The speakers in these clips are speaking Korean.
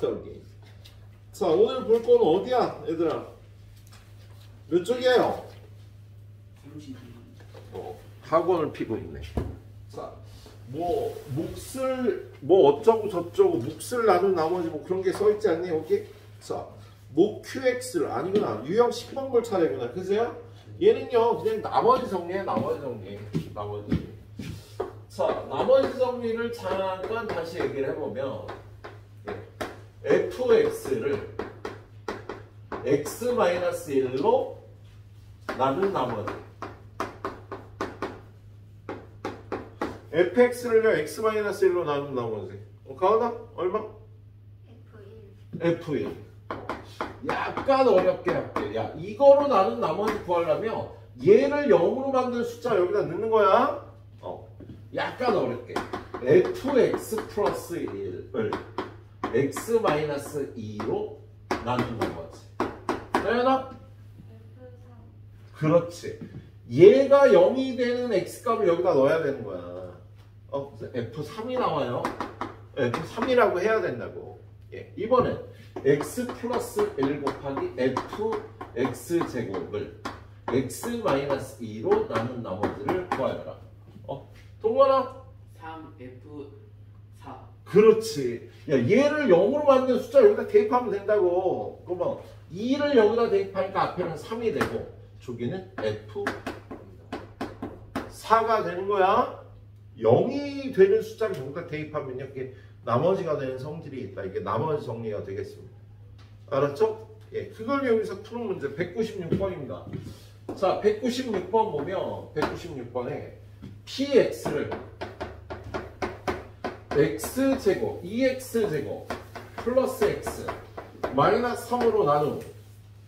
여기. 자, 오늘 볼 거는 어디야, 얘들아? 몇 쪽이에요? 학원을 피고 있네. 자, 뭐 몫을 뭐 어쩌고 저쩌고 몫을 나눈 나머지 뭐 그런 게 써 있지 않니 여기? 자, 목 QX를 아니구나. 유형 10번 볼 차례구나. 그죠? 얘는요 그냥 나머지 정리해. 나머지 정리. 나머지. 자, 나머지 정리를 잠깐 다시 얘기를 해보면 fx를 x-1로 나눈 나머지 fx를요 x-1로 나눈 나머지 가은아 얼마? f1 약간 어렵게 할게. 야, 이거로 나눈 나머지 구하려면 얘를 0으로 만든 숫자 여기다 넣는 거야. 약간 어렵게 fx 플러스 1을 x-2로 나눈 나머지. 나연아? 그렇지. 얘가 0이 되는 x값을 여기다 넣어야 되는 거야. f3이 나와요. f3이라고 해야 된다고. 예. 이번엔 x 플러스 1 곱하기 fx 제곱을 x-2로 나눈 나머지를 구하여라. 동건아? 3F4. 그렇지. 야, 얘를 0으로 만든 숫자 여기다 대입하면 된다고. 그러면 2를 여기다 대입하니까 앞에는 3이 되고 저기는 F4가 되는 거야. 0이 되는 숫자를 여기다 대입하면 이렇게 나머지가 되는 성질이 있다. 이게 나머지 정리가 되겠습니다. 알았죠? 예, 그걸 여기서 푸는 문제 196번입니다. 자, 196번 보면 196번에 px를 x제곱 2x제곱 플러스 x 마이너스 3으로 나눈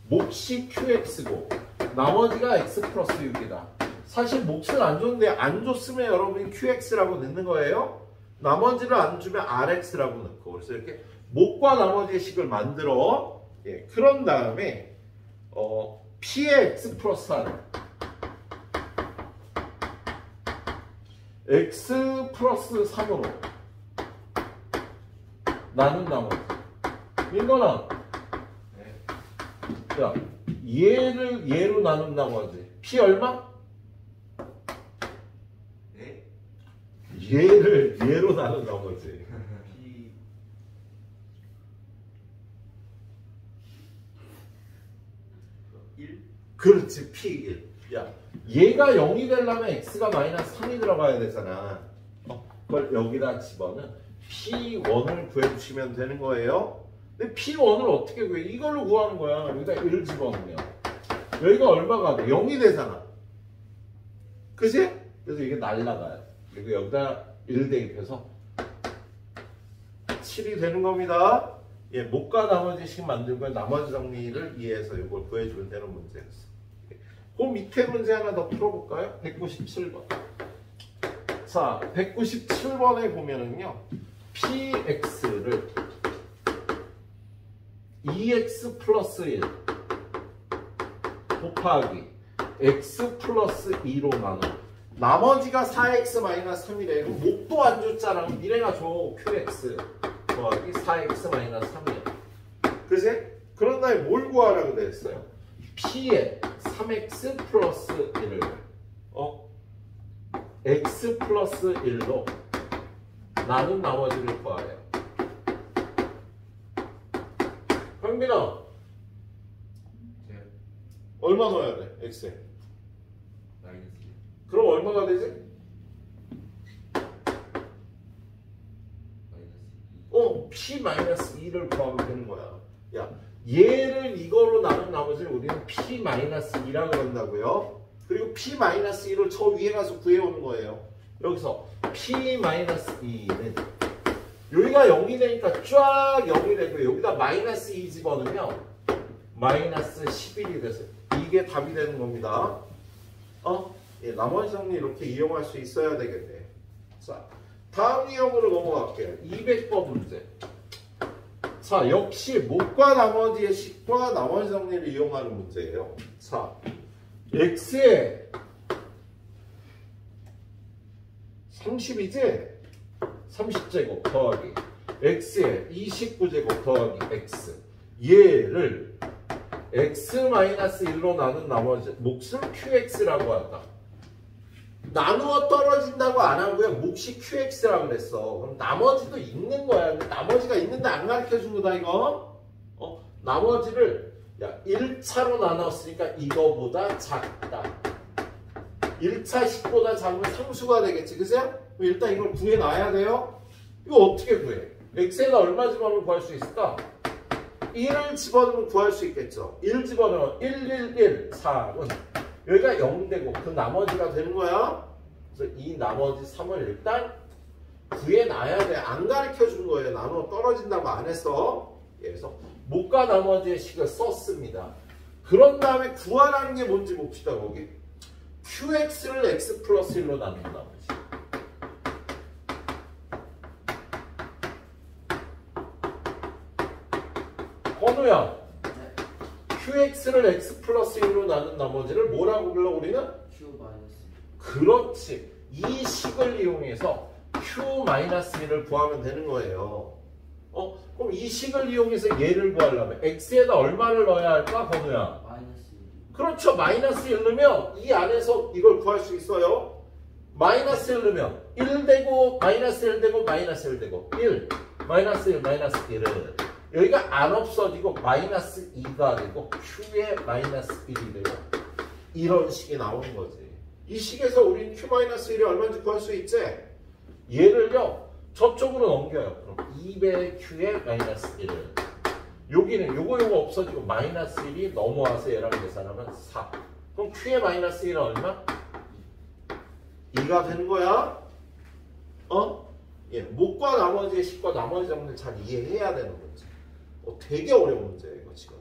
몫이 qx고 나머지가 x 플러스 6이다. 사실 몫을 안 줬는데 안 줬으면 여러분이 qx라고 넣는 거예요. 나머지를 안 주면 rx라고 넣고 그래서 이렇게 몫과 나머지의 식을 만들어. 예, 그런 다음에 p의 x 플러스 4를 x 플러스 3으로 나눈 나머지. 민건아, 야, 얘를 얘로 나눈 나머지. p 얼마? 네? 얘를 얘로 나눈 나머지. P 1? 그렇지, p1. 야, 얘가 0이 되려면 x가 마이너스 3이 들어가야 되잖아. 그걸 여기다 집어넣은 p1을 구해주시면 되는 거예요. 근데 p1을 어떻게 구해? 이걸로 구하는 거야. 여기다 1을 집어넣으면 여기가 얼마가 돼? 0이 되잖아. 그치? 그래서 이게 날라가요. 그리고 여기다 1 대입해서 7이 되는 겁니다. 예, 몫과 나머지씩 만들고 나머지 정리를 이해해서 이걸 구해주면 되는 문제였어. 그 밑에 문제 하나 더 풀어볼까요? 197번. 자, 197번에 보면은요, px를 2x 플러스 1 곱하기 x 플러스 2로 나눠. 나머지가 4x 마이너스 3이래. 몫도 안 줬잖아. 미래가 줘. qx 더하기 4x 마이너스 3이야. 그치? 그런 다음에 뭘 구하라고 됐어요? p에 3x 플러스 1을 x 플러스 1로 나눈 나머지를 구하래요. 형빈아, 네. 얼마 넣어야 돼? x에. 마이너스 1. 그럼 얼마가 되지? 마이너스 2. p 2를 구하면 되는 거야. 야, 얘를 이거로 나눈 나머지를 우리는 p 2라고 한다고요. 그리고 p 2를 저 위에 가서 구해오는 거예요. 여기서 p 2는 여기가 0이 되니까 쫙 0이 되고 여기다 마이너스 2 집어넣으면 마이너스 11이 돼서 이게 답이 되는 겁니다. 예, 나머지 정리 이렇게 이용할 수 있어야 되겠네. 자, 다음 유형으로 넘어갈게요. 200번 문제. 자, 역시 몫과 나머지의 식과 나머지 정리를 이용하는 문제예요. 자, x에 30이지? 30제곱 더하기 x에 29제곱 더하기 x 얘를 x-1로 나눈 나머지 몫을 qx라고 한다. 나누어 떨어진다고 안 하고요. 몫이 qx라고 그랬어. 그럼 나머지도 있는 거야. 근데 나머지가 있는데 안 가르쳐준 거다 이거. 나머지를 야 1차로 나눴으니까 이거보다 작다. 1차 식보다 작으면 상수가 되겠지. 그죠? 일단 이걸 구해놔야 돼요. 이거 어떻게 구해? x에다 얼마 집어넣으면 구할 수 있을까? 1을 집어넣으면 구할 수 있겠죠. 1 집어넣으면 1, 1, 1, 4은 여기가 0 되고 그 나머지가 되는 거야. 그래서 이 나머지 3을 일단 구해놔야 돼. 안 가르쳐준 거예요. 나눠 떨어진다고 안 했어. 그래서 못과 나머지의 식을 썼습니다. 그런 다음에 구하라는 게 뭔지 봅시다. 거기 qx를 x 플러스 1로 나눈 나머지. 건우야, qx를 x 플러스 1로 나눈 나머지를 뭐라고 불러 우리는? q 마이너스. 그렇지. 이 식을 이용해서 q-1을 구하면 되는 거예요. 그럼 이 식을 이용해서 얘를 구하려면 x에다 얼마를 넣어야 할까, 건우야? 마이너스 1. 그렇죠. 마이너스 1 넣으면 이 안에서 이걸 구할 수 있어요. 마이너스 1 넣으면 1 되고 마이너스 1 되고 마이너스 1 되고 1 마이너스 1 마이너스 1은 여기가 안 없어지고 마이너스 2가 되고 q에 마이너스 1이 되고 이런 식이 나오는 거지. 이 식에서 우린 q-1이 얼마인지 구할 수 있지? 얘를요 저쪽으로 넘겨요. 그럼 2배 q에 마이너스 1은 여기는 요거 없어지고 마이너스 1이 넘어와서 얘랑 계산하면 4. 그럼 q에 마이너스 1은 얼마? 2가 되는 거야. 예, 못과 나머지의 식과 나머지 정리를 잘 이해해야 되는 문제. 되게 어려운 문제예요, 이거 지금.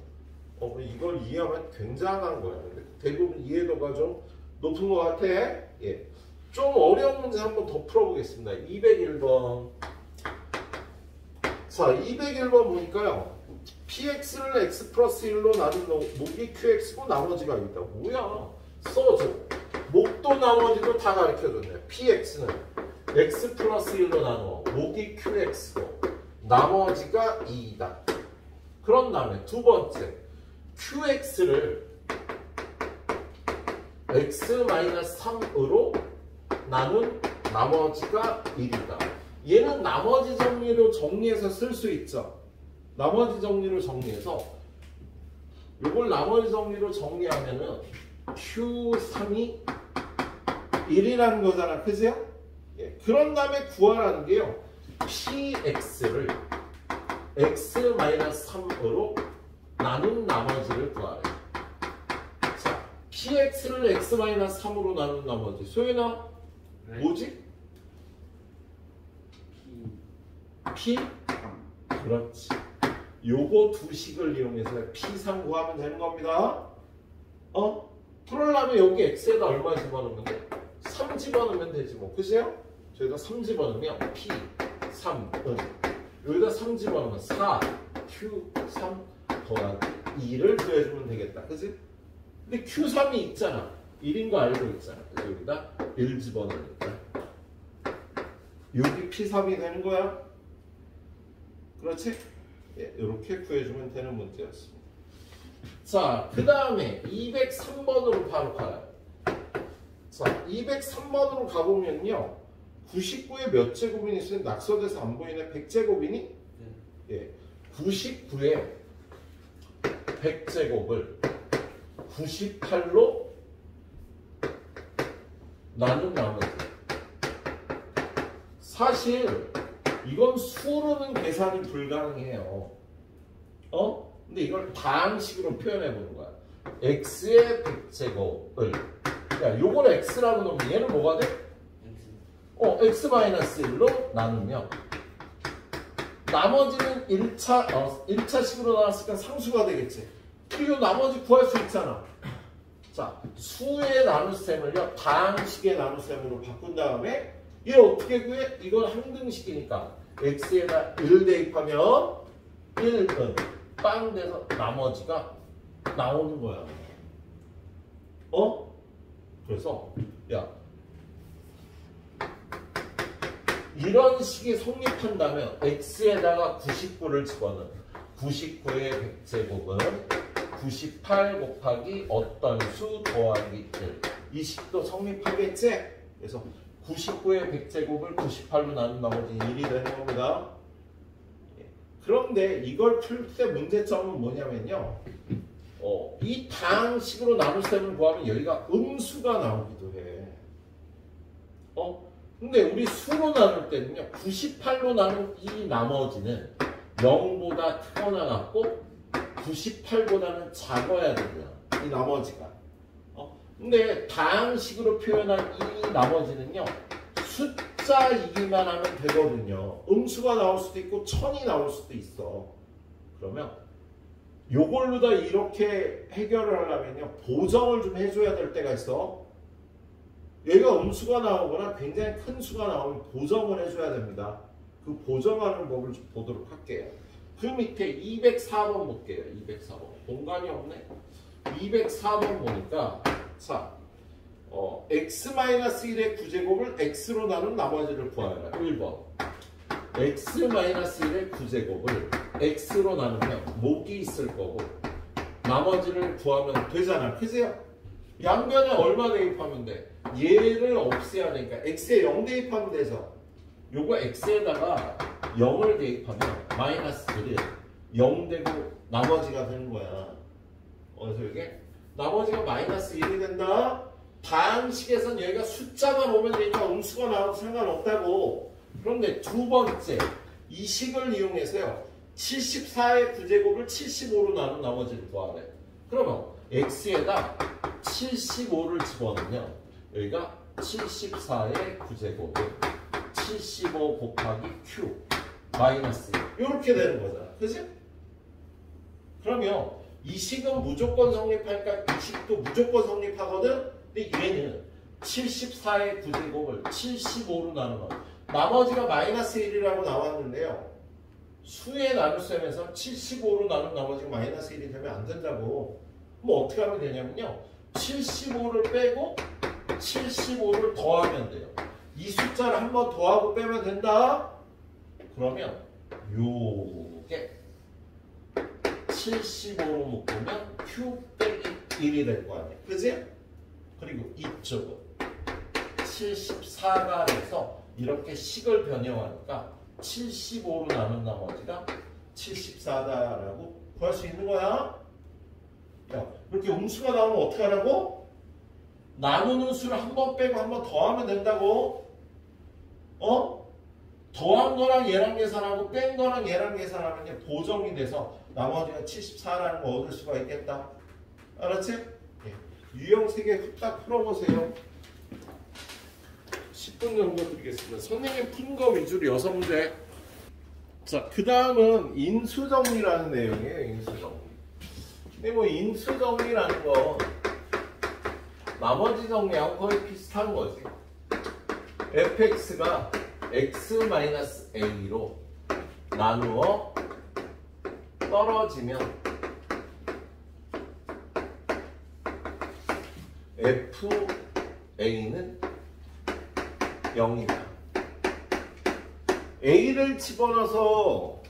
이걸 이해하면 굉장한 거야. 근데 대부분 이해도가 좀 높은 것 같아. 예. 좀 어려운 문제 한번 더 풀어보겠습니다. 201번. 자, 201번 보니까요. px를 x 플러스 1로 나눈 목이 qx고 나머지가 있다. 뭐야? 써줘. 목도 나머지도 다 가르쳐줬네. px는 x 플러스 1로 나누어 목이 qx고 나머지가 2이다. 그런 다음에 두 번째 qx를 x-3으로 나눈 나머지가 1이다. 얘는 나머지 정리로 정리해서 쓸 수 있죠. 나머지 정리로 정리해서 이걸 나머지 정리로 정리하면은 q3이 1이라는 거잖아. 그죠? 예. 그런 다음에 구하라는 게요. px를 x-3으로 나눈 나머지를 구하래. 자, px를 x-3으로 나눈 나머지. 소연아, 네. 뭐지? p? 그렇지. 요거 두 식을 이용해서 p3 구하면 되는 겁니다. 그러려면 여기 x에다 얼마 집어넣으면 돼? 3 집어넣으면 되지 뭐. 그죠? 저희가 3 집어넣으면 p3은 여기다 3 집어넣으면 4 q3 더하기 2를 구해주면 되겠다. 그지? 근데 q3이 있잖아. 1인 거 알고 있잖아. 그래서 여기다 1 집어넣으니까 여기 p3이 되는 거야. 그렇지? 예, 이렇게 구해주면 되는 문제였습니다. 자, 그 다음에 203번으로 바로 가요. 자, 203번으로 가보면요. 99에 몇 제곱이니 있으면 낙서돼서 안 보이네. 100제곱이니? 네. 예. 99에 100제곱을 98로 나눈 나머지. 사실 이건 수로는 계산이 불가능해요. 근데 이걸 방식으로 표현해 보는 거야. x의 100제곱을 야, 요걸 x라고 놓으면 얘는 뭐가 돼? x-1로 나누면 나머지는 1차식으로 나왔으니까 상수가 되겠지. 그리고 나머지 구할 수 있잖아. 자, 수의 나눗셈을요 방식의 나눗셈으로 바꾼 다음에 얘 어떻게 구해? 이건 항등식이니까 x에다 1 대입하면 1은 빵 돼서 나머지가 나오는 거야. 그래서 야 이런 식이 성립한다면 x에다가 99를 집어넣은 99의 100제곱은 98 곱하기 어떤 수 더하기 1. 이 식도 성립하겠지? 그래서 99의 100제곱을 98로 나눈 나머지 1이 되는 겁니다. 그런데 이걸 풀 때 문제점은 뭐냐면요. 이 다항식으로 나눌 셈을 구하면 여기가 음수가 나오기도 해. 근데 우리 수로 나눌 때는요. 98로 나눈 이 나머지는 0보다 크거나 같고 98보다는 작아야 됩니다. 이 나머지가. 근데 다항식으로 표현한 이 나머지는요. 숫자이기만 하면 되거든요. 음수가 나올 수도 있고 천이 나올 수도 있어. 그러면 요걸로 다 이렇게 해결을 하려면요. 보정을 좀 해줘야 될 때가 있어. 얘가 음수가 나오거나 굉장히 큰 수가 나오면 보정을 해줘야 됩니다. 그 보정하는 법을 좀 보도록 할게요. 그 밑에 204번 볼게요. 204번. 공간이 없네. 204번 보니까 자, x-1의 9제곱을 x로 나눈 나머지를 구하라. 1번. x-1의 9제곱을 x로 나누면 목이 있을 거고 나머지를 구하면 되잖아. 그죠? 양변에 얼마 대입하면 돼? 얘를 없애야 되니까 x에 0 대입하면 돼서 요거 x에다가 0을 대입하면 마이너스 1이 0 되고 나머지가 되는 거야. 그래서 이게 나머지가 마이너스 1이 된다. 다항식에선 여기가 숫자만 오면 되니까 음수가 나와도 상관없다고. 그런데 두 번째 이 식을 이용해서요. 74의 9제곱을 75로 나눈 나머지를 구하래. 그러면 x에다 75를 집어넣으면 여기가 74의 9제곱을 75 곱하기 q 마이너스 1 이렇게 되는 거잖아. 그치? 그러면 이 식은 무조건 성립하니까 이 식도 무조건 성립하거든. 근데 얘는 74의 9제곱을 75로 나누면 나머지가 마이너스 1이라고 나왔는데요. 수의 나눗셈에서 75로 나눈 나머지가 마이너스 1이 되면 안 된다고. 그럼 어떻게 하면 되냐면요. 75를 빼고 75를 더하면 돼요. 이 숫자를 한 번 더하고 빼면 된다. 그러면 요게 75로 묶으면 q 빼기 1이 될 거 아니야. 그지? 그리고 이쪽은 74가 돼서 이렇게 식을 변형하니까 75로 나눈 나머지가 74다라고 구할 수 있는 거야. 야, 이렇게 음수가 나오면 어떻게 하라고? 나누는 수를 한 번 빼고 한 번 더하면 된다고. 더한 거랑 얘랑 계산하고 뺀 거랑 얘랑 계산하면 보정이 돼서 나머지가 74라는 거 얻을 수가 있겠다. 알았지? 예. 유형 3개 후딱 풀어보세요. 10분 정도 드리겠습니다. 선생님 푼 거 위주로 6문제. 자, 그 다음은 인수정리라는 내용이에요. 인수정리. 근데 뭐 인수정리라는 거 나머지 정리하고 거의 비슷한 거지. fx가 x-a로 나누어 떨어지면 fa는 0이다. a를 집어넣어서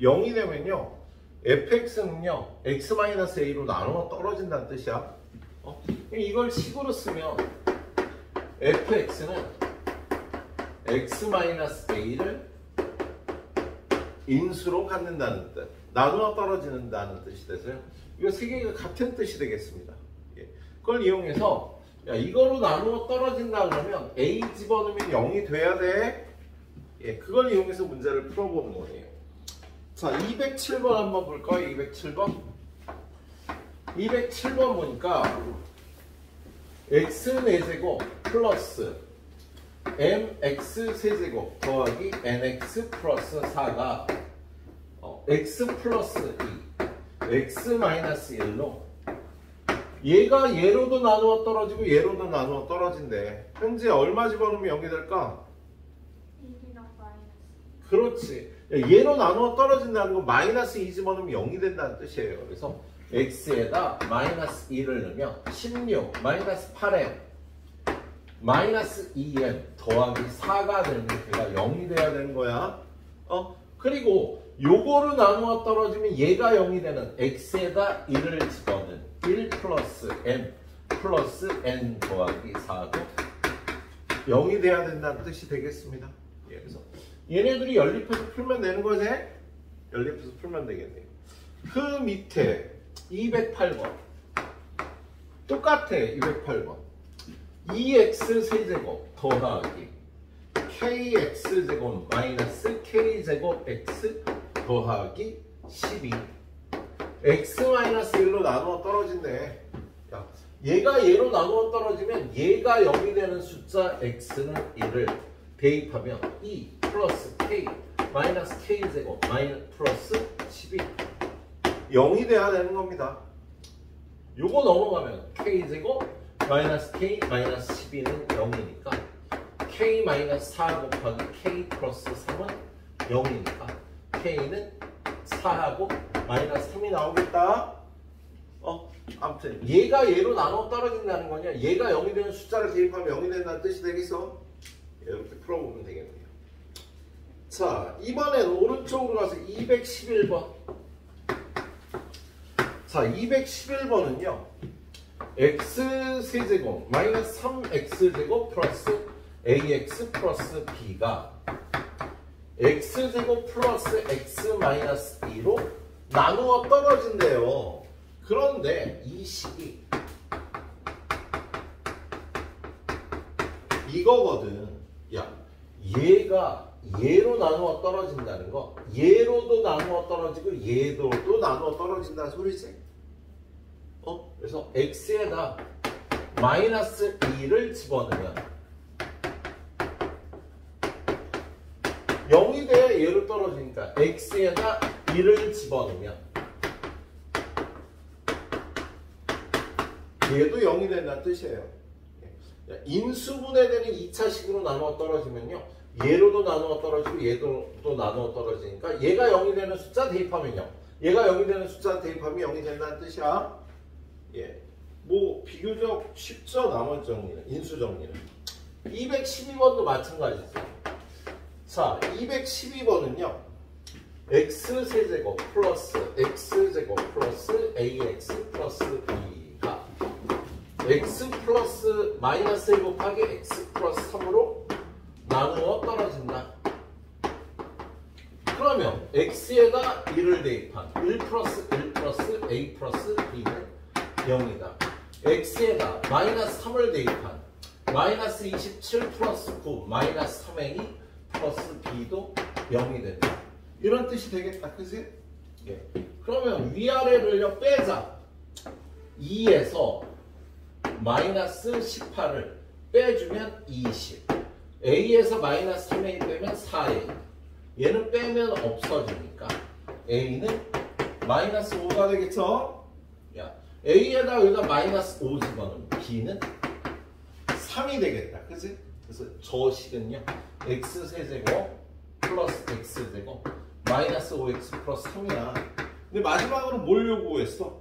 0이 되면요. fx는요. x-a로 나누어 떨어진다는 뜻이야. 이걸 식으로 쓰면 fx는 x-a를 인수로 갖는다는 뜻, 나누어 떨어지는다는 뜻이 돼서요. 이거 세 개가 같은 뜻이 되겠습니다. 예. 그걸 이용해서 야, 이거로 나누어 떨어진다 그러면 a 집어넣으면 0이 돼야 돼. 예, 그걸 이용해서 문제를 풀어보는 거예요. 자, 207번 한번 볼까요? 207번. 207번 보니까 x4제곱 플러스 mx 세제곱 더하기 nx 플러스 4가 x 플러스 2 x 마이너스 1로 얘가 얘로도 나누어 떨어지고 얘로도 나누어 떨어진대. 현재 얼마 집어넣으면 0이 될까? 1이랑 마이너스. 그렇지. 얘로 나누어 떨어진다는 건 마이너스 2 집어넣으면 0이 된다는 뜻이에요. 그래서 x에다 마이너스 2를 넣으면 16 마이너스 8m 마이너스 2n 더하기 4가 되는 걔가 0이 돼야 되는 거야. 그리고 요거를 나누어 떨어지면 얘가 0이 되는 x에다 1을 집어넣은 1 플러스 n 플러스 n 더하기 4도 0이 돼야 된다는 뜻이 되겠습니다. 그래서 얘네들이 연립해서 풀면 되는 거지? 연립해서 풀면 되겠네요. 그 밑에 208번 똑같아. 208번 2x 세제곱 더하기 kx제곱 마이너스 k제곱 x 더하기 12 x 마이너스 1로 나누어 떨어진대. 야, 얘가 얘로 나누어 떨어지면 얘가 0이 되는 숫자 x는 1을 대입하면 2 플러스 k 마이너스 k제곱 마이너스 플러스 12 0이 돼야 되는 겁니다. 요거 넘어가면 k제곱 마이너스 k 마이너스 12는 0이니까 k 마이너스 4 곱하기 k 플러스 3은 0이니까 k는 4하고 마이너스 3이 나오겠다. 아무튼 얘가 얘로 나눠 떨어진다는 거냐, 얘가 0이 되는 숫자를 대입하면 0이 된다는 뜻이 되겠어? 이렇게 풀어보면 되겠네요. 자, 이번엔 오른쪽으로 가서 211번. 자, 211번은요 x 세제곱 마이너스 3x제곱 플러스 ax 플러스 b가 x제곱 플러스 x 마이너스 2로 나누어 떨어진대요. 그런데 이 식이 이거거든. 야, 얘가 얘로 나누어 떨어진다는 거, 얘로도 나누어 떨어지고 얘로도 나누어 떨어진다는 소리지. 그래서 x에다 마이너스 2를 집어넣으면 0이 돼야 얘로 떨어지니까 x에다 1을 집어넣으면 얘도 0이 된다는 뜻이에요. 인수분해되는 2차식으로 나누어 떨어지면요, 얘로도 나누어 떨어지고 얘도 나누어 떨어지니까 얘가 0이 되는 숫자 대입하면 0, 얘가 0이 되는 숫자 대입하면 0이 된다는 뜻이야. 예, 뭐 비교적 쉽죠. 나머지 정리는, 인수 정리는. 212번도 마찬가지죠. 자, 212번은요 x 세제곱 플러스 x제곱 플러스 ax 플러스 b가 x 플러스 마이너스 1 곱하기 x 플러스 3으로 나누어 떨어진다. 그러면 x에다 1을 대입한 1 플러스 1 플러스 a 플러스 b는 0이다. x에다 마이너스 3을 대입한 마이너스 27 플러스 9 마이너스 3a 플러스 b도 0이 된다. 이런 뜻이 되겠다. 그치? 예. 그러면 위아래를요 빼자. 2에서 마이너스 18을 빼주면 20, a에서 마이너스 3a 빼면 4a, 얘는 빼면 없어지니까 a는 마이너스 5가 되겠죠? 야, a에다 여기다 마이너스 5 집어넣으면 b는 3이 되겠다. 그치? 그래서 저 식은요 x 세제곱 플러스 x제곱 마이너스 5x 플러스 3이야. 근데 마지막으로 뭘 요구했어?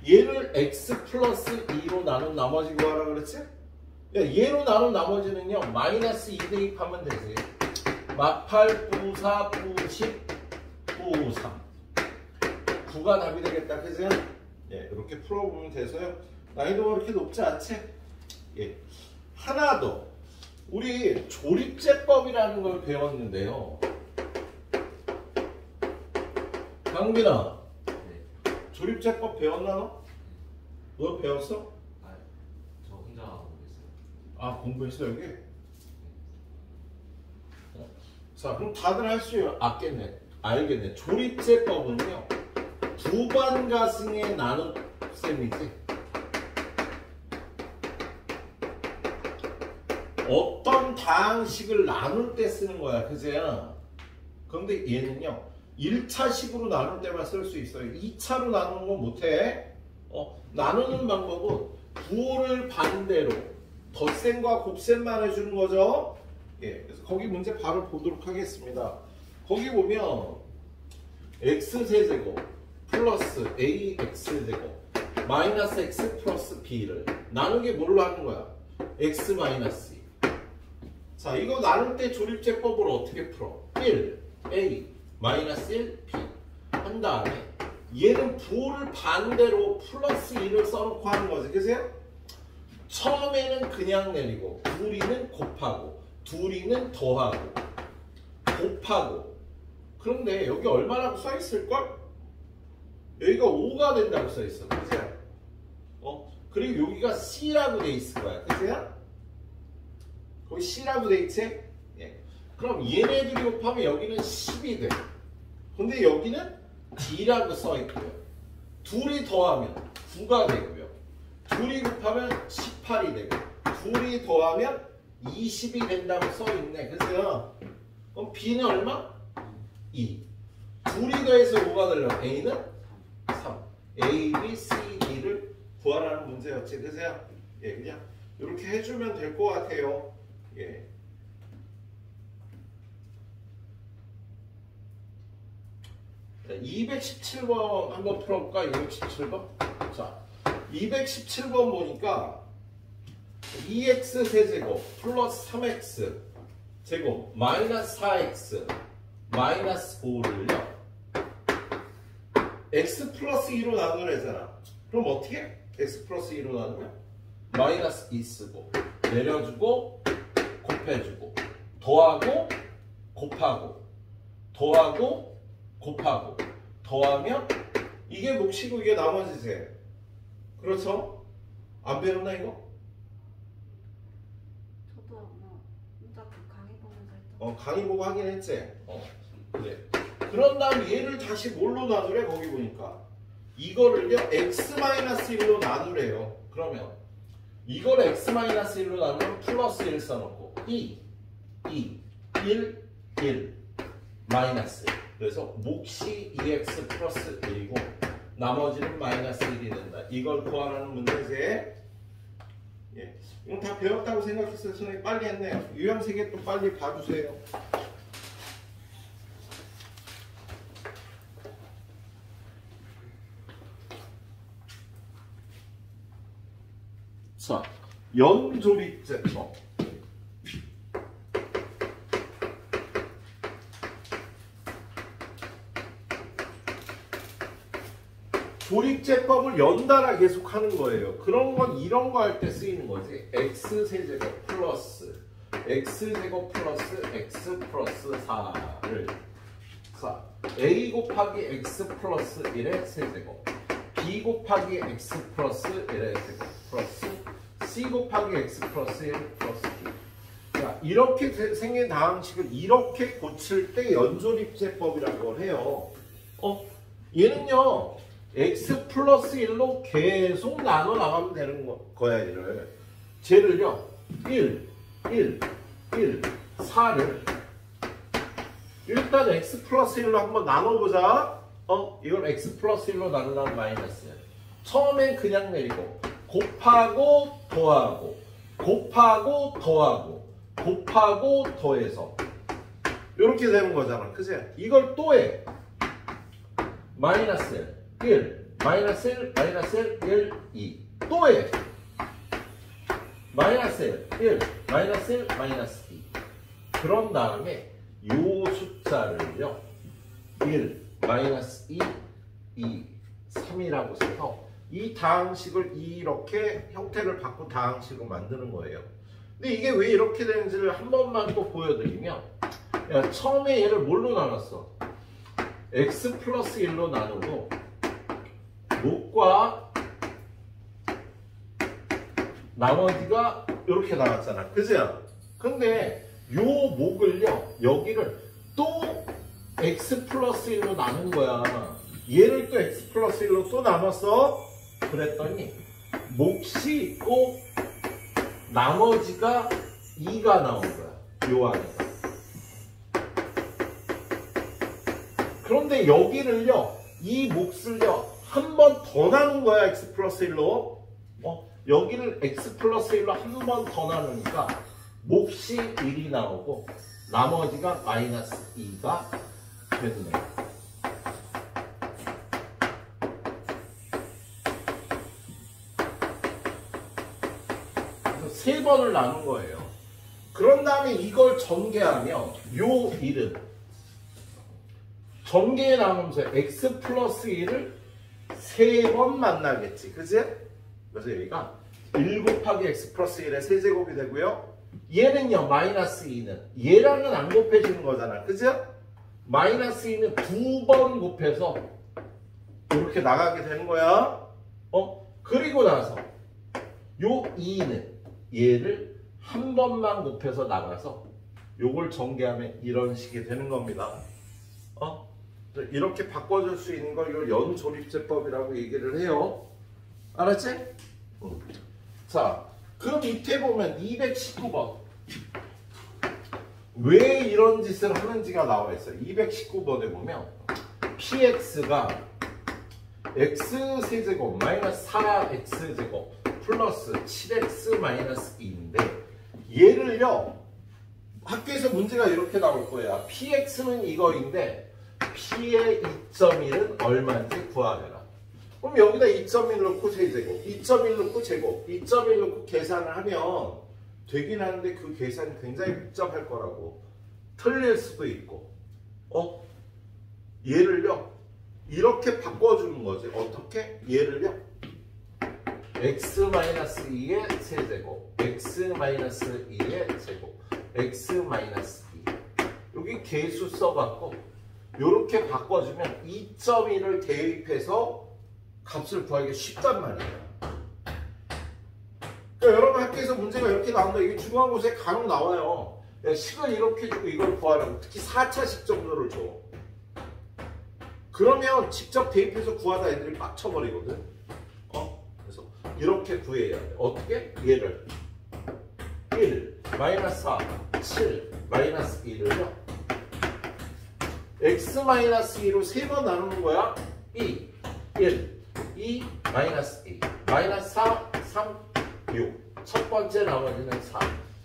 얘를 x 플러스 2로 나눈 나머지 구하라 그랬지? 야, 얘로 나눈 나머지는요 마이너스 2 대입하면 되지. 마8 9 4 9 10 9 3 9가 답이 되겠다. 그치? 예, 이렇게 풀어보면 돼서요 난이도가 그렇게 높지 않지? 예, 하나 더. 우리 조립제법이라는 걸 배웠는데요. 강빈아, 네. 조립제법 배웠나 너? 너 배웠어? 저 혼자 공부했어요. 아, 공부했어 여기? 자, 그럼 다들 할 수 알겠네. 조립제법은요 두반가승의 나눗셈이지. 어떤 다항식을 나눌 때 쓰는 거야. 그제야? 그런데 얘는요 1차식으로 나눌 때만 쓸 수 있어요. 2차로 나누는 건 못해. 나누는 방법은 부호를 반대로 덧셈과 곱셈만 해주는 거죠. 예, 그래서 거기 문제 바로 보도록 하겠습니다. 거기 보면 x세제곱 플러스 ax제곱 마이너스 x 플러스 b를 나누기 뭘로 하는 거야? x 마이너스 2. 자, 이거 나눌 때 조립제법으로 어떻게 풀어? 1, a, 마이너스 1, b 한 다음에 얘는 부호를 반대로 플러스 2를 써놓고 하는 거지. 그세요? 처음에는 그냥 내리고 둘이는 곱하고 둘이는 더하고 곱하고. 그런데 여기 얼마라고 써있을걸? 여기가 5가 된다고 써있어. 그세요? 그리고 여기가 c라고 돼 있을 거야. 그세요? 거기 c라고 돼 있지? 예. 그럼 얘네들이 곱하면 여기는 10이 돼. 근데 여기는 d라고 써있고요. 둘이 더하면 9가 되고요. 둘이 곱하면 18이 되고 둘이 더하면 20이 된다고 써있네. 그래서 그럼 b는 얼마? 2. 둘이 더해서 5가 되려면 a는 3. a, b, c, d를 구하라는 문제였지. 그래서 예, 그냥 이렇게 해주면 될 것 같아요. 예. 자, 217번 한번 풀어볼까? 217번. 자, 217번 보니까 2x 세제곱 플러스 3x 제곱 마이너스 4x 마이너스 5를요 x 플러스 2로 나누래잖아. 그럼 어떻게 해? x 플러스 2로 나누면 마이너스 2 쓰고 내려주고 곱해주고 더하고 곱하고 더하고 곱하고 더하면 이게 몫이고 이게 나머지세. 그렇죠? 안 배웠나 이거? 저도 딱 강의 보면서 했던. 강의 보고 하긴 했지. 그래. 그런 다음 얘를 다시 뭘로 나누래? 거기 보니까 이거를요 x-1로 나누래요. 그러면 이걸 x-1로 나누면 플러스 1 써놓고 2, 1, 1 마이너스 1. 그래서 몫이 2x 플러스 1이고 나머지는 마이너스 1이 된다. 이걸 구하라는 문제지. 예. 이건 다 배웠다고 생각했어요. 선생님 빨리 했네요. 유형 3개 또 빨리 봐주세요. 자, 연조립제법. 조립제법을 연달아 계속 하는 거예요. 그런 건 이런 거 할 때 쓰이는 거지. x세제곱 플러스 x제곱 플러스 x 플러스 4를 자, a 곱하기 x 플러스 1의 세제곱 b 곱하기 x 플러스 1의 세제곱 플러스 c 곱하기 x 플러스 1 플러스 b. 자, 이렇게 생긴 다항식을 이렇게 고칠 때 연조립제법이라는 걸 해요. 얘는요 x 플러스 1로 계속 나눠 나가면 되는 거야. 얘를 쟤를요 1, 4를 일단 x 플러스 1로 한번 나눠보자. 이걸 x 플러스 1로 나누면 마이너스. 처음엔 그냥 내리고 곱하고 더하고 곱하고 더하고 곱하고 더해서 이렇게 되는 거잖아. 그치? 이걸 또 해. 마이너스 1, 마이너스 1, 마이너스 1, 2. 또 해. 마이너스 1, 마이너스 1, 마이너스 2. 그런 다음에 요 숫자를요 1, 마이너스 2, 2, 3이라고 써서 이 다항식을 이렇게 형태를 바꾼 다항식으로 만드는 거예요. 근데 이게 왜 이렇게 되는지를 한 번만 또 보여드리면 야, 처음에 얘를 뭘로 나눴어? x 플러스 1로 나누고 목과 나머지가 이렇게 나왔잖아. 그죠? 근데 요 목을요 여기를 또 x 플러스 1로 나눈 거야. 얘를 또 x 플러스 1로 또 나눴어. 그랬더니 몫이 있고 나머지가 2가 나온 거야. 요 안에서. 그런데 여기를요 이 몫을요 한 번 더 나눈 거야. x 플러스 1로. 여기를 x 플러스 1로 한 번 더 나누니까 몫이 1이 나오고 나머지가 마이너스 2가 됐네. 그래서 세 번을 나눈 거예요. 그런 다음에 이걸 전개하면 요 일은 전개에 나누면서 x 플러스 1을 세 번 만나겠지. 그지? 그래서 여기가 1 곱하기 x 플러스 1의 세제곱이 되고요. 얘는요, 마이너스 2는 얘랑은 안 곱해지는 거잖아. 그죠? 마이너스 2는 두 번 곱해서 이렇게 나가게 되는 거야. 그리고 나서 요 2는 얘를 한 번만 곱해서 나가서 요걸 전개하면 이런 식이 되는 겁니다. 이렇게 바꿔줄 수 있는 걸 이걸 연조립제법이라고 얘기를 해요. 알았지? 자, 그 밑에 보면 219번. 왜 이런 짓을 하는지가 나와 있어요. 219번에 보면 px가 x세제곱 마이너스 4x제곱 플러스 7x 마이너스 2인데 얘를요, 학교에서 문제가 이렇게 나올 거야. px는 이거인데 p의 2.1은 얼마인지 구하래라. 그럼 여기다 2.1 넣고 세제곱, 2.1 넣고 제곱, 2.1 넣고 계산을 하면 되긴 하는데 그 계산이 굉장히 복잡할 거라고. 틀릴 수도 있고. 얘를요, 이렇게 바꿔주는 거지. 어떻게? 얘를요, x-2의 세제곱, x-2의 제곱, x-2. 여기 계수 써갖고 이렇게 바꿔주면 2.1을 대입해서 값을 구하기가 쉽단 말이에요. 그러니까 여러분 학교에서 문제가 이렇게 나온다. 이게 중간고사에 간혹 나와요. 식을 이렇게 주고 이걸 구하라고. 특히 4차식 정도를 줘. 그러면 직접 대입해서 구하다 애들이 빡쳐버리거든. 그래서 이렇게 구해야 돼. 어떻게? 얘를 1, 마이너스 4, 7, 마이너스 2를요. x-2로 3번 나누는 거야. 2, 1, 2, 마이너스 2, 마이너스 4, 3, 6. 첫 번째 나머지는 4.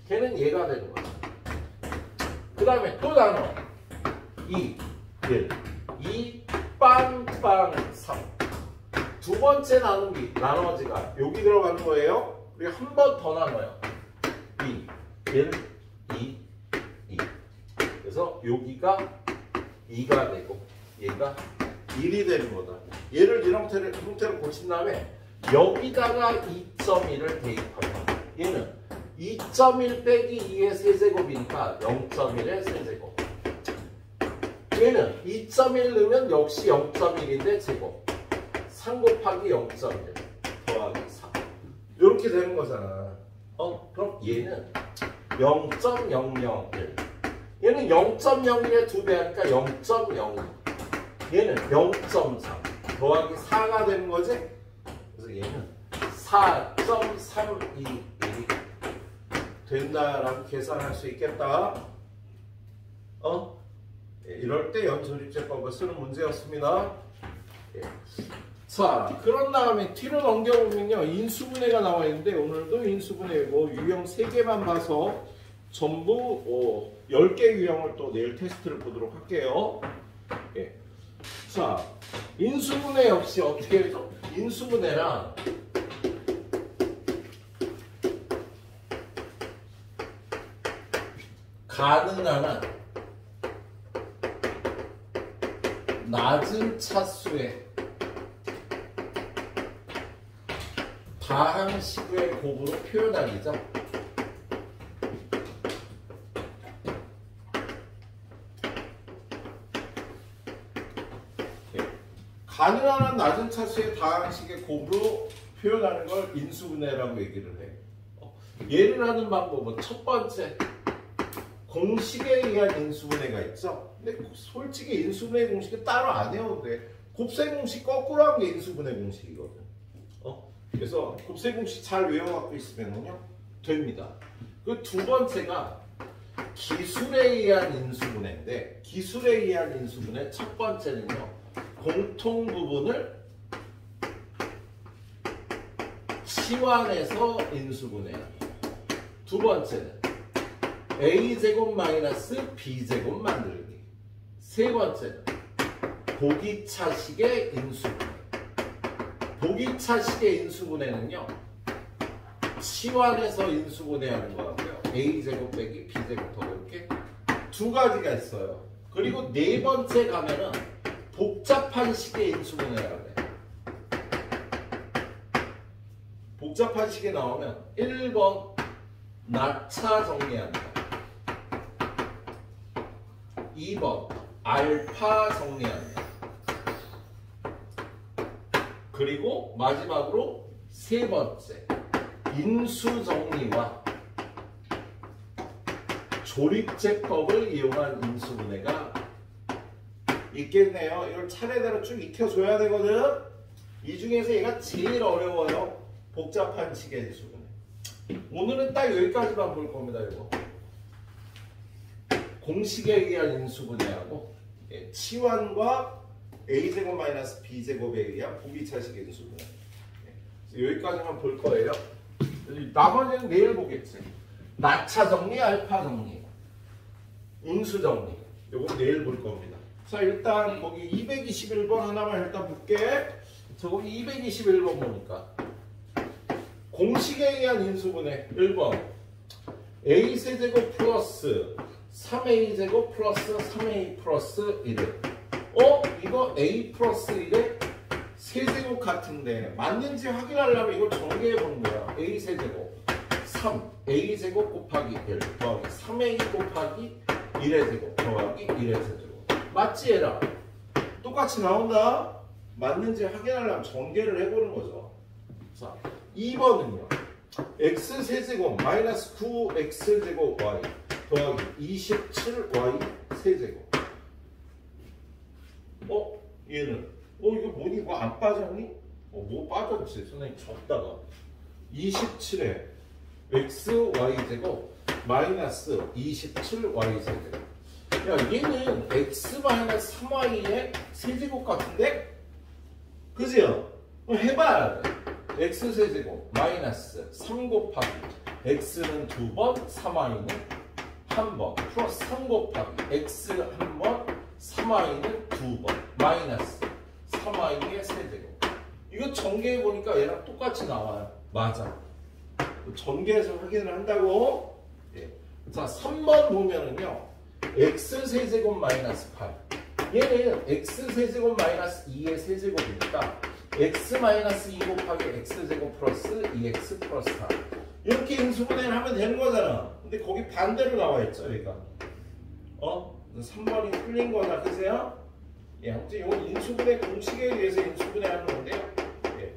걔는 얘가 되는 거야. 그 다음에 또 나눠. 2, 1, 2, 빵빵 3. 두 번째 나누기, 나머지가 여기 들어가는 거예요. 우리가 한 번 더 나눠요. 2, 1, 2, 2. 그래서 여기가 2가 되고 얘가 1이 되는 거다. 얘를 이런 형태로 고친 다음에 여기다가 2.1을 대입하면 얘는 2.1 빼기 2의 세제곱이니까 0.1의 세제곱. 얘는 2.1 넣으면 역시 0.1인데 제곱. 3 곱하기 0.1 더하기 4. 이렇게 되는 거잖아. 그럼 얘는 0.001. 얘는 0.01의 2배 하니까 0.02. 얘는 0.3 더하기 4가 되는 거지? 그래서 얘는 4.321이 된다라고 계산할 수 있겠다. 이럴 때 연소립제법을 쓰는 문제였습니다. 자, 그런 다음에 뒤로 넘겨보면요, 인수분해가 나와 있는데 오늘도 인수분해고 유형 3개만 봐서 전부 10개 유형을 또 내일 테스트를 보도록 할게요. 자, 인수분해 역시 어떻게 해서 인수분해랑 가능한 한 낮은 차수의 다항식의 곱으로 표현하기죠. 가능한 한 낮은 차수의 다항식의 곱으로 표현하는 걸 인수분해라고 얘기를 해. 예를 하는 방법은 첫 번째, 공식에 의한 인수분해가 있죠. 근데 솔직히 인수분해 공식은 따로 안 외워도 돼. 곱셈 공식 거꾸로 한 게 인수분해 공식이거든. 그래서 곱셈 공식 잘 외워갖고 있으면요 됩니다. 그 두 번째가 기술에 의한 인수분해인데, 기술에 의한 인수분해 첫 번째는요, 공통 부분을 치환해서 인수분해합니다. 두 번째는 a제곱 마이너스 b제곱 만들기. 세 번째는 보기차식의 인수분해. 보기차식의 인수분해는요, 치환해서 인수분해하는 거고요. a제곱 빼기 b제곱 더럽게 두 가지가 있어요. 그리고 네 번째 가면은 복잡한 식의 인수분해라고 해. 복잡한 식이 나오면 1번 낙차 정리한다. 2번 알파 정리한다. 그리고 마지막으로 세 번째 인수 정리와 조립제법을 이용한 인수분해가 있겠네요. 이걸 차례대로 쭉 익혀줘야 되거든. 이 중에서 얘가 제일 어려워요. 복잡한 식의 인수분해. 오늘은 딱 여기까지만 볼 겁니다. 이거 공식에 의한 인수분해하고 치환과 a제곱 마이너스 b제곱에 의한 보기차식 인수분해. 여기까지만 볼 거예요. 나머지는 내일 보겠지. 낙차 정리, 알파 정리, 인수 정리. 요거 내일 볼 겁니다. 자, 일단 거기 221번 하나만 일단 볼게. 저거 221번 보니까 공식에 의한 인수분해 1번 a세제곱 플러스 3a제곱 플러스 3a 플러스 1을 이거 a 플러스 1에 세제곱 같은데 맞는지 확인하려면 이걸 전개해 보는 거야. a 세제곱 3 a 제곱 곱하기 1 더하기 3a 곱하기 1의 제곱 더하기 1의 세제곱. 맞지 얘라? 똑같이 나온다. 맞는지 확인하려면 전개를 해보는 거죠. 자, 2번은요. x 세제곱 마이너스 9x 제곱 y 더하기 27y 세제곱. 얘는 이거 뭐니? 이거 안 빠졌니? 뭐 빠졌지? 선생님 적다가 27에 xy 제곱 마이너스 27y 세제곱. 야, 얘는 x 마이너스 3y의 세제곱 같은데? 그지요? 해봐야 돼. x 세제곱 마이너스 3 곱하기 x는 2번 3y는 1번 플러스 3 곱하기 x 1번 3y는 2번 마이너스 3y의 세제곱. 이거 전개해보니까 얘랑 똑같이 나와요. 맞아. 전개해서 확인을 한다고. 예. 자, 3번 보면은요. x 세제곱 마이너스 8. 얘는 x 세제곱 마이너스 2의 세제곱이니까 x 마이너스 2 곱하기 x제곱 플러스 2x 플러스 4. 이렇게 인수분해를 하면 되는 거잖아. 근데 거기 반대로 나와 있죠, 얘가. 3번이 틀린 거다, 그세요? 예, 아무튼 이건 인수분해 공식에 의해서 인수분해 하는 건데요. 예.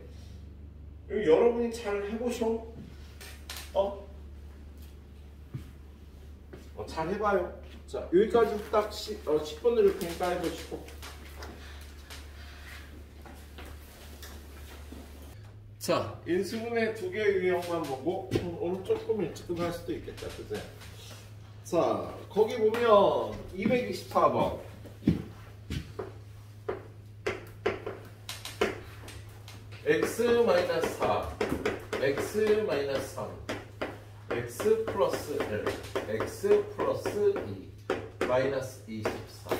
이거 여러분이 잘 해보쇼? 잘 해봐요. 자, 여기까지 딱 10분 을 그러니까 해보시고. 자, 인수분해 두 개의 유형만 보고 오늘 조금 일찍 끝날 수도 있겠다, 그제? 자, 거기 보면 224번. x-4, x-3, x 플러스 1, x 플러스 2, 마이너스 24.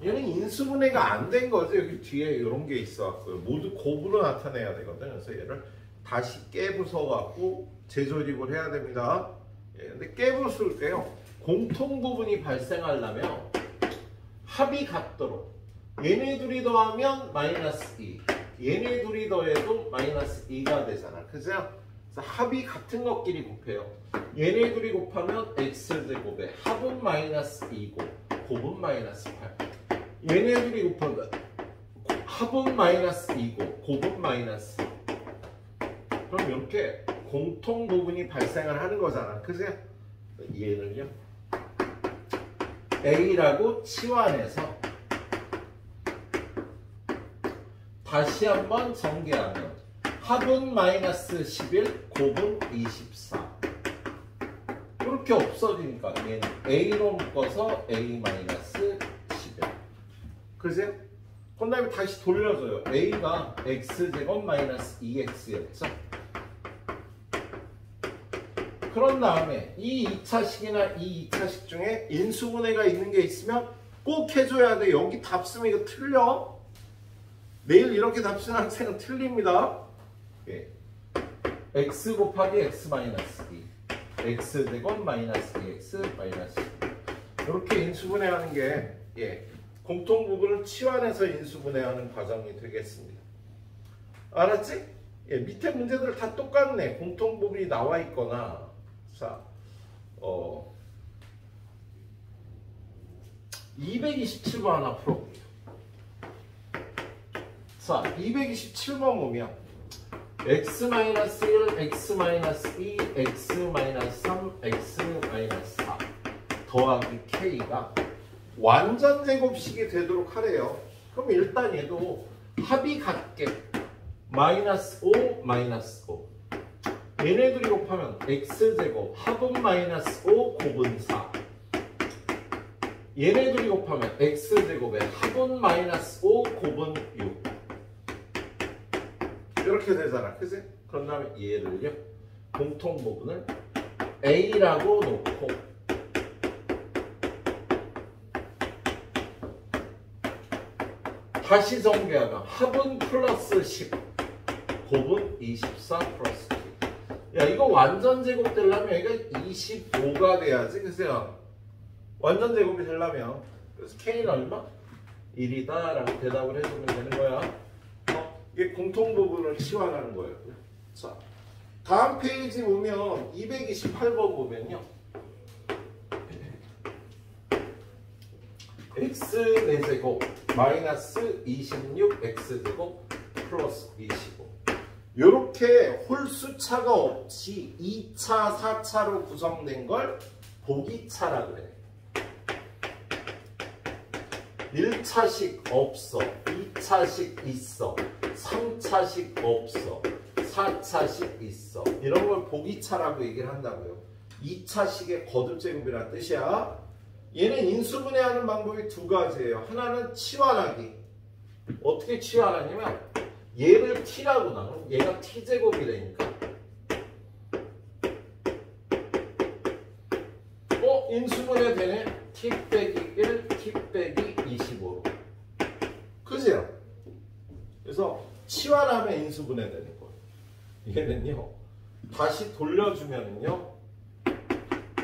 얘는 인수분해가 안 된 거죠. 여기 뒤에 이런 게 있어갖고 모두 곱으로 나타내야 되거든. 그래서 얘를 다시 깨부숴갖고 재조립을 해야 됩니다. 예, 근데 깨부술 때요, 공통 부분이 발생하려면 합이 같도록 얘네 둘이 더하면 마이너스 2, 얘네 둘이 더해도 마이너스 2가 되잖아. 그죠? 그래서 합이 같은 것끼리 곱해요. 얘네 둘이 곱하면 x제곱에 합은 마이너스 2고 곱은 마이너스 8. 얘네 둘이 곱하면 합은 마이너스 2고 곱은 마이너스 2. 그럼 이렇게 공통 부분이 발생을 하는 거잖아. 그죠? 얘는요, A라고 치환해서 다시 한번 전개하면 합은 마이너스 11, 곱은 24. 이렇게 없어지니까 얘는 A로 묶어서 A 마이너스 11. 그죠? 그 다음에 다시 돌려줘요. A가 X제곱 마이너스 2X였죠? 그런 다음에 이 2차식이나 이 2차식 중에 인수분해가 있는 게 있으면 꼭 해줘야 돼. 여기 답 쓰면 이거 틀려. 매일 이렇게 답 쓰는 학생은 틀립니다. 예. x 곱하기 x 마이너스 2 x 제곱 마이너스 2x 마이너스 2 이렇게 인수분해하는 게 공통부분을 치환해서 인수분해하는 과정이 되겠습니다. 알았지? 밑에 문제들 다 똑같네. 공통부분이 나와 있거나 자 227번 하나 풀어볼게요. 자 227번 보면 x-1, x-2, x-3, x-4 더하기 k가 완전 제곱식이 되도록 하래요. 그럼 일단 얘도 합이 같게 마이너스 5, 마이너스 5 얘네들이 곱하면 x제곱 합은 마이너스 5, 곱은 4 얘네들이 곱하면 x제곱에 합은 마이너스 5, 곱은 6 이렇게 되잖아. 그치? 그런 다음에 얘를요 공통부분을 a라고 놓고 다시 정비하면 합은 플러스 10 곱은 24 플러스 9 야 이거 완전 제곱 되려면 여기가 25가 돼야지. 그래서 완전 제곱이 되려면 그래서 k는 얼마? 1이다 라고 대답을 해주면 되는 거야. 이게 공통부분을 치환하는 거예요. 자, 다음 페이지 보면 228번 보면요. x 4제곱 마이너스 26 x제곱 플러스 25 이렇게 홀수차가 없이 2차, 4차로 구성된 걸 보기차라 그래. 1차식 없어, 2차식 있어, 3차식 없어, 4차식 있어. 이런 걸 보기차라고 얘기를 한다고요. 2차식의 거듭제곱이라는 뜻이야. 얘는 인수분해하는 방법이 두 가지예요. 하나는 치환하기. 어떻게 치환하냐면 얘를 t라고 나누면 얘가 t제곱이 되니까 인수분해 되네. t 빼기 1, t 빼기 25로. 그죠? 그래서 치환하면 인수분해 되는 거예요. 얘는요. 다시 돌려주면요.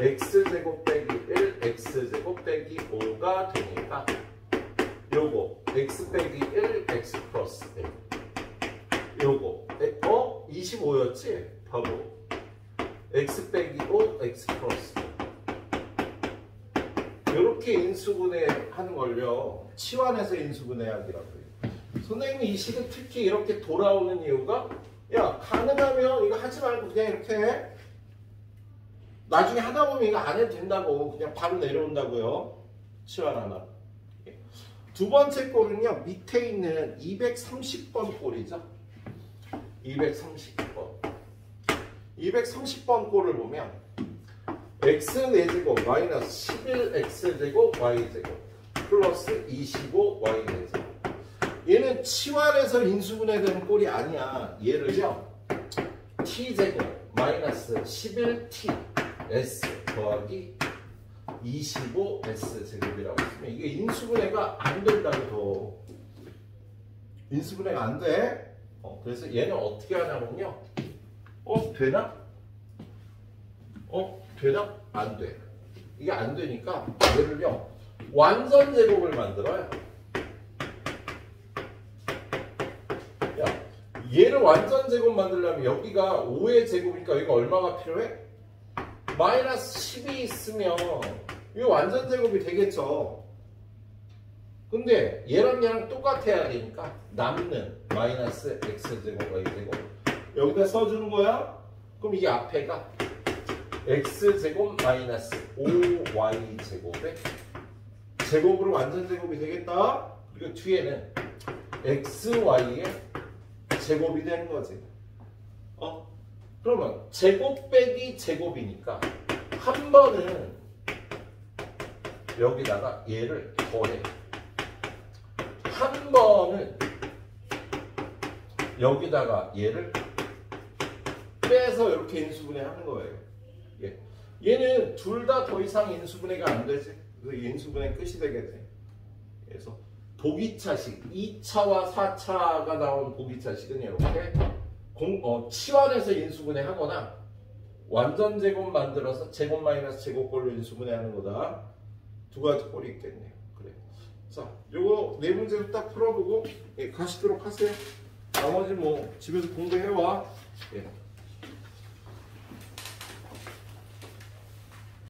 x제곱 빼기 1, x제곱 빼기 5가 되니까 요거 x 빼기 1, x 플러스 1 요거 25였지? 바보 x 빼기 5, x 플러스 1 요렇게 인수분해하는 걸요 치환해서 인수분해하기라고 해요. 선생님이 이 식은 특히 이렇게 돌아오는 이유가 야 가능하면 이거 하지 말고 그냥 이렇게 해. 나중에 하다 보면 이거 안 해도 된다고 그냥 바로 내려온다고요. 치환하나. 두 번째 꼴은요. 밑에 있는 230번 꼴이죠. 230번. 230번 꼴을 보면 x 4제곱 마이너스 11x제곱 y제곱 플러스 25y제곱 얘는 치환해서 인수분해되는 꼴이 아니야. 얘를요. t제곱 마이너스 11t s 더하기 25s 제곱이라고 했으면 이게 인수분해가 안 된다고. 인수분해가 안 돼. 그래서 얘는 어떻게 하냐면요. 되나? 되나? 안 돼. 이게 안 되니까 얘를요. 완전 제곱을 만들어요. 야, 얘를 완전 제곱 만들려면 여기가 5의 제곱이니까 여기가 얼마가 필요해? 마이너스 10이 있으면 이거 완전 제곱이 되겠죠. 근데 얘랑 똑같아야 되니까 남는 마이너스 x제곱 y제곱 여기다 써주는 거야. 그럼 이게 앞에가 x제곱 마이너스 5y제곱에 제곱으로 완전 제곱이 되겠다. 그리고 뒤에는 xy의 제곱이 되는 거지. 그러면 제곱 빼기 제곱이니까 한 번은 여기다가 얘를 더해. 한 번은 여기다가 얘를 빼서 이렇게 인수분해 하는 거예요. 얘는 둘 다 더 이상 인수분해가 안 되지. 그래서 인수분해 끝이 되겠지. 그래서 보기차식 2차와 4차가 나온 보기차식은 이렇게 치환해서 인수분해 하거나 완전 제곱 만들어서 제곱 마이너스 제곱꼴로 인수분해 하는 거다. 두 가지 꼴이 있겠네요. 그래. 자, 요거 네 문제를 딱 풀어보고 가시도록 하세요. 나머지 뭐 집에서 공부해와. 예.